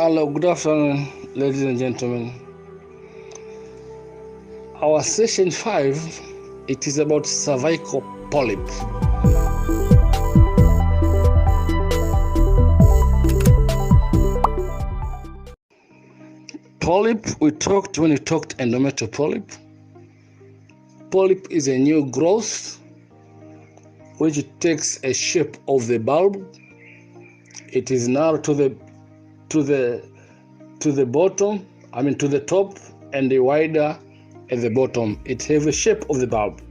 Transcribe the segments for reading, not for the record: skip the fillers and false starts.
Hello, good afternoon, ladies and gentlemen. Our session 5, it is about cervical polyp. Polyp, when we talked endometrial polyp. Polyp is a new growth which takes a shape of the bulb. It is narrow to the bottom, to the top, and wider at the bottom. It has a shape of the bulb.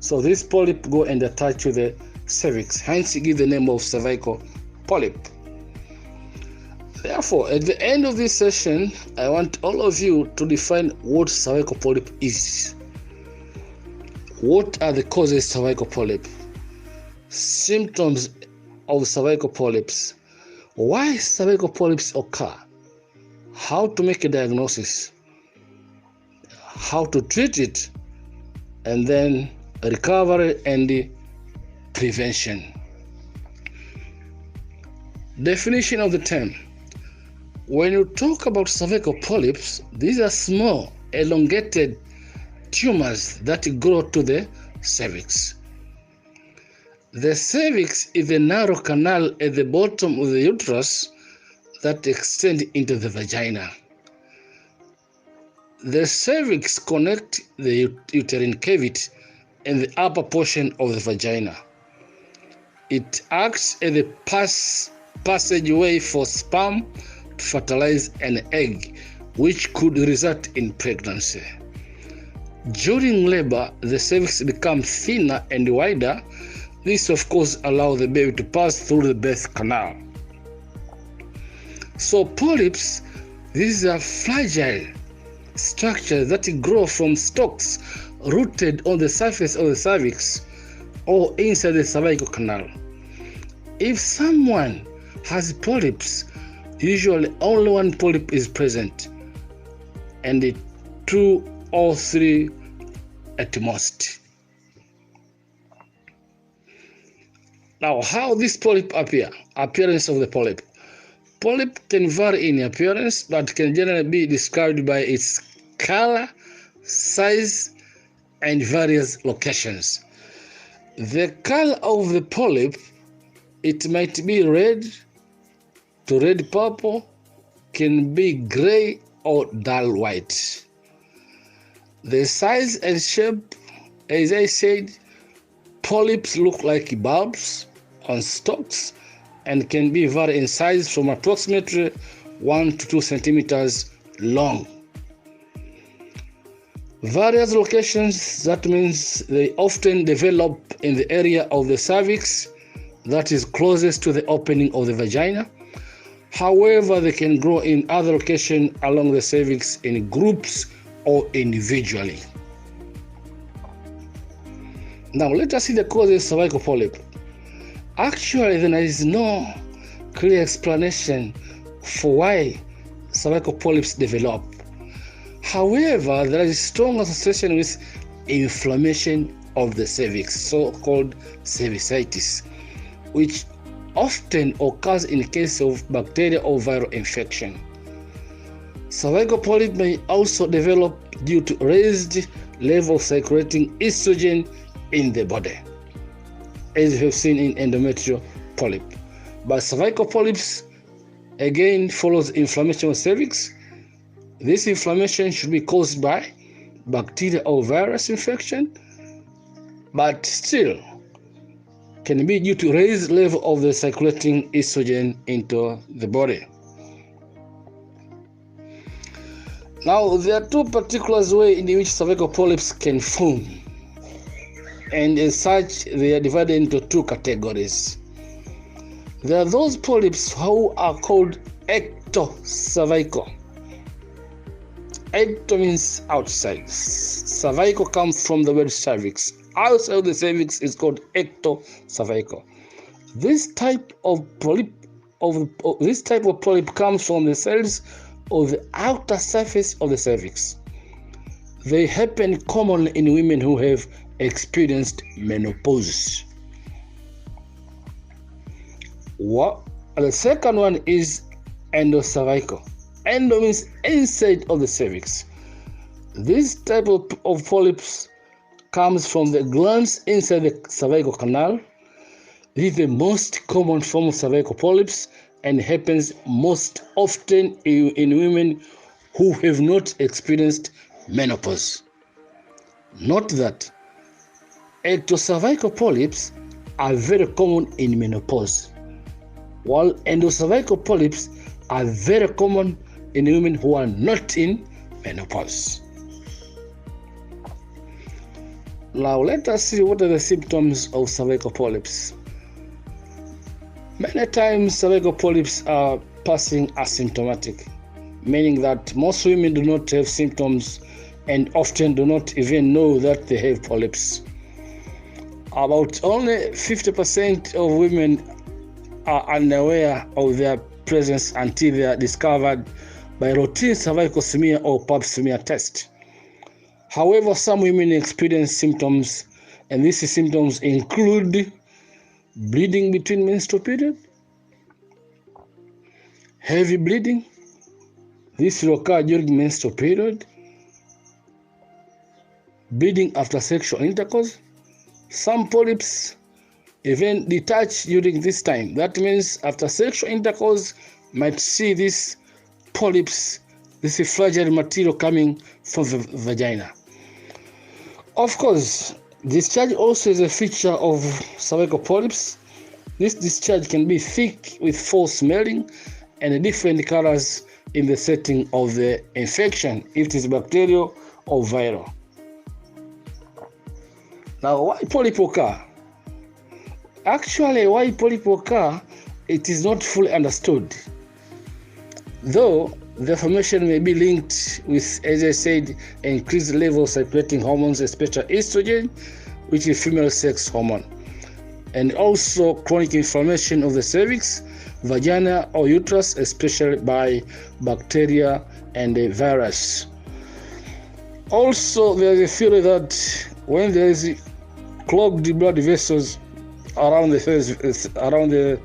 So this polyp go and attach to the cervix, hence you give the name of cervical polyp. Therefore, at the end of this session, I want all of you to define what cervical polyp is. What are the causes of cervical polyp? Symptoms of cervical polyps. Why cervical polyps occur? How to make a diagnosis, how to treat it, and then recovery and prevention. Definition of the term. When you talk about cervical polyps, these are small, elongated tumors that grow to the cervix. The cervix is a narrow canal at the bottom of the uterus that extends into the vagina. The cervix connects the uterine cavity and the upper portion of the vagina. It acts as a passageway for sperm to fertilize an egg, which could result in pregnancy. During labor, the cervix becomes thinner and wider. This, of course, allows the baby to pass through the birth canal. So polyps, these are fragile structures that grow from stalks rooted on the surface of the cervix or inside the cervical canal. If someone has polyps, usually only one polyp is present, and 2 or 3 at most. Now, how this polyp appear? Appearance of the polyp. Polyp can vary in appearance, but can generally be described by its color, size, and various locations. The color of the polyp, it might be red to red purple, can be gray or dull white. The size and shape, as I said, polyps look like bulbs on stalks and can be vary in size from approximately 1 to 2 centimeters long. Various locations, that means they often develop in the area of the cervix that is closest to the opening of the vagina. However, they can grow in other locations along the cervix in groups or individually. Now let us see the causes of cervical polyp. Actually, there is no clear explanation for why cervical polyps develop. However, there is a strong association with inflammation of the cervix, so-called cervicitis, which often occurs in case of bacterial or viral infection. Cervical polyp may also develop due to raised level of circulating estrogen in the body, as you have seen in endometrial polyp. But cervical polyps again follows inflammation of cervix. This inflammation should be caused by bacteria or virus infection, but still can be due to raised level of the circulating estrogen into the body. Now, there are 2 particular ways in which cervical polyps can form, and as such, they are divided into 2 categories. There are those polyps who are called ectocervical. Ecto means outside. Cervical comes from the word cervix. Outside of the cervix is called ectocervical. This type of polyp comes from the cells of the outer surface of the cervix. They happen commonly in women who have experienced menopause. The second one is endocervical. Endo means inside of the cervix. This type of polyps comes from the glands inside the cervical canal. This is the most common form of cervical polyps and happens most often in women who have not experienced menopause. Note that ectocervical polyps are very common in menopause, while endocervical polyps are very common in women who are not in menopause. Now let us see what are the symptoms of cervical polyps. Many times cervical polyps are passing asymptomatic, meaning that most women do not have symptoms and often do not even know that they have polyps. About only 50% of women are unaware of their presence until they are discovered by routine cervical smear or pap smear test. However, some women experience symptoms, and these symptoms include bleeding between menstrual periods, heavy bleeding. This will occur during menstrual period, bleeding after sexual intercourse. Some polyps even detach during this time. That means after sexual intercourse, might see this polyps, this fragile material coming from the vagina. Of course, discharge also is a feature of cervical polyps. This discharge can be thick with foul smelling and different colors in the setting of the infection, if it is bacterial or viral. Now, why polyp occur? Actually, why polyp occur, it is not fully understood. Though the formation may be linked with, as I said, increased level of circulating hormones, especially estrogen, which is female sex hormone, and also chronic inflammation of the cervix, vagina, or uterus, especially by bacteria and a virus. Also, there is a theory that when there is clogged blood vessels around the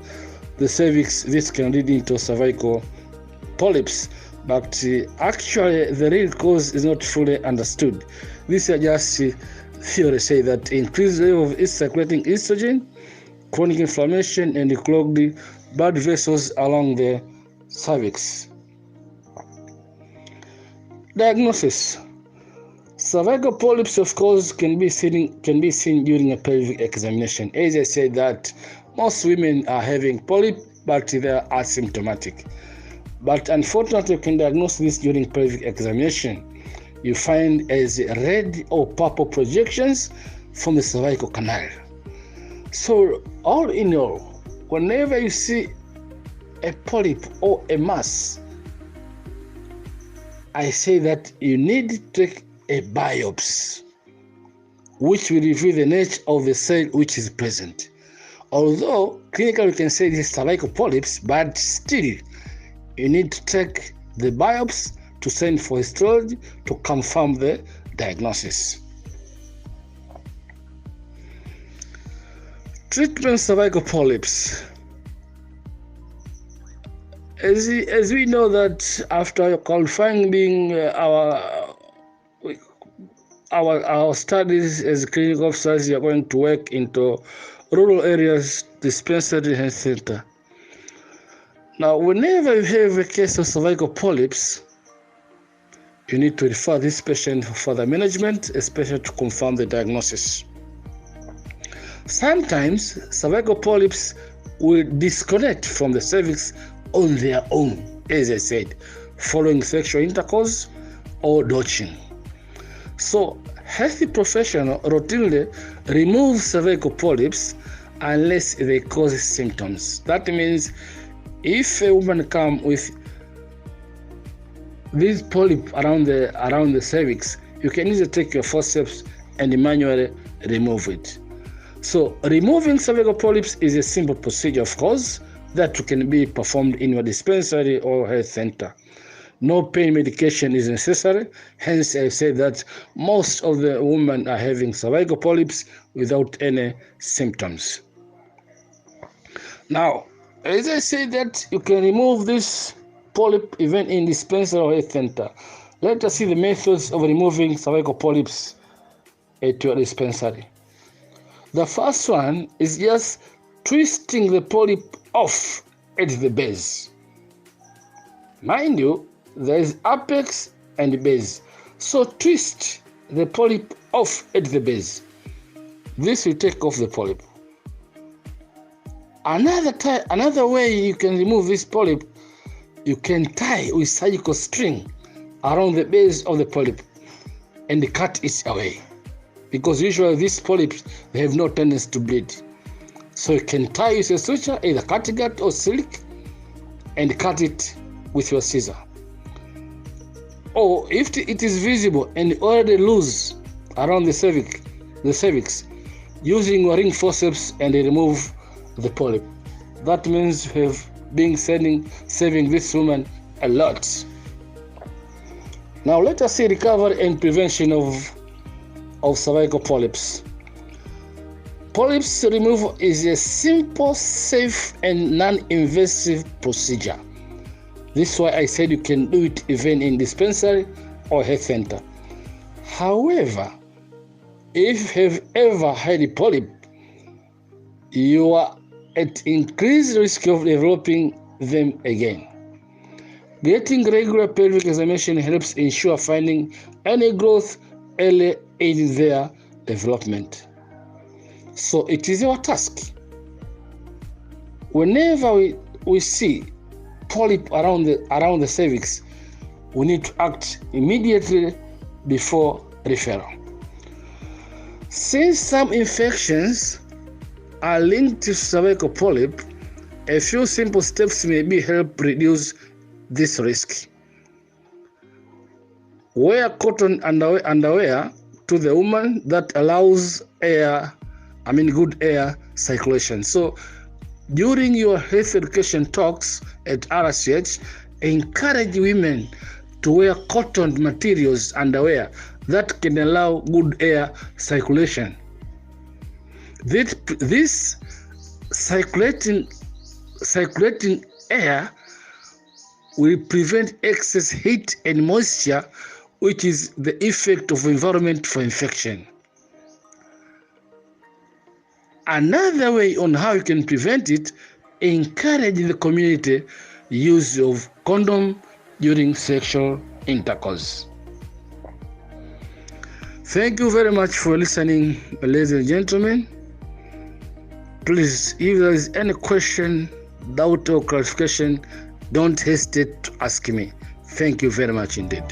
cervix, this can lead into cervical polyps. But actually, the real cause is not fully understood. These are just theory say that increased level of circulating estrogen, chronic inflammation, and clogged blood vessels along the cervix. Diagnosis. Cervical polyps, of course, can be seen during a pelvic examination. As I said, that most women are having polyp, but they are asymptomatic. But unfortunately, you can diagnose this during pelvic examination. You find as red or purple projections from the cervical canal. So, all in all, whenever you see a polyp or a mass, I say that you need to take a biopsy, which will reveal the nature of the cell which is present. Although clinically we can say this is cervical polyps, but still you need to take the biopsy to send for histology to confirm the diagnosis. Treatment cervical polyps. As we know that after qualifying our studies as clinical officers, we are going to work into rural areas, dispensary health center. Now, whenever you have a case of cervical polyps, you need to refer this patient for further management, especially to confirm the diagnosis. Sometimes cervical polyps will disconnect from the cervix on their own, as I said, following sexual intercourse or douching. So, healthy professional routinely remove cervical polyps unless they cause symptoms. That means if a woman comes with this polyp around the cervix, you can easily take your forceps and manually remove it. So removing cervical polyps is a simple procedure, of course, that can be performed in your dispensary or health center. No pain medication is necessary. Hence, I say that most of the women are having cervical polyps without any symptoms. Now, as I say that you can remove this polyp even in dispensary or health center. Let us see the methods of removing cervical polyps at your dispensary. The first one is just twisting the polyp off at the base. Mind you, there is apex and base. So twist the polyp off at the base. This will take off the polyp. Another way you can remove this polyp, you can tie with surgical string around the base of the polyp and cut it away. Because usually these polyps, they have no tendency to bleed. So you can tie with a suture, either catgut or silk, and cut it with your scissor. Or if it is visible and already loose around the cervix, using your ring forceps and remove the polyp. That means you have been saving this woman a lot. Now let us see recovery and prevention of cervical polyps. Polyps removal is a simple, safe, and non-invasive procedure. This is why I said you can do it even in dispensary or health center. However, if you have ever had a polyp, you are at increased risk of developing them again. Getting regular pelvic examination helps ensure finding any growth early in their development. So it is our task. Whenever we see polyp around the cervix, we need to act immediately before referral. Since some infections are linked to cervical polyp, a few simple steps may help reduce this risk. Wear cotton underwear to the woman that allows good air circulation. So during your health education talks at RCH, encourage women to wear cotton materials underwear that can allow good air circulation. This circulating air will prevent excess heat and moisture, which is the effect of environment for infection. Another way on how you can prevent it, encourage the community use of condom during sexual intercourse. Thank you very much for listening, ladies and gentlemen. Please, if there is any question, doubt, or clarification, don't hesitate to ask me. Thank you very much indeed.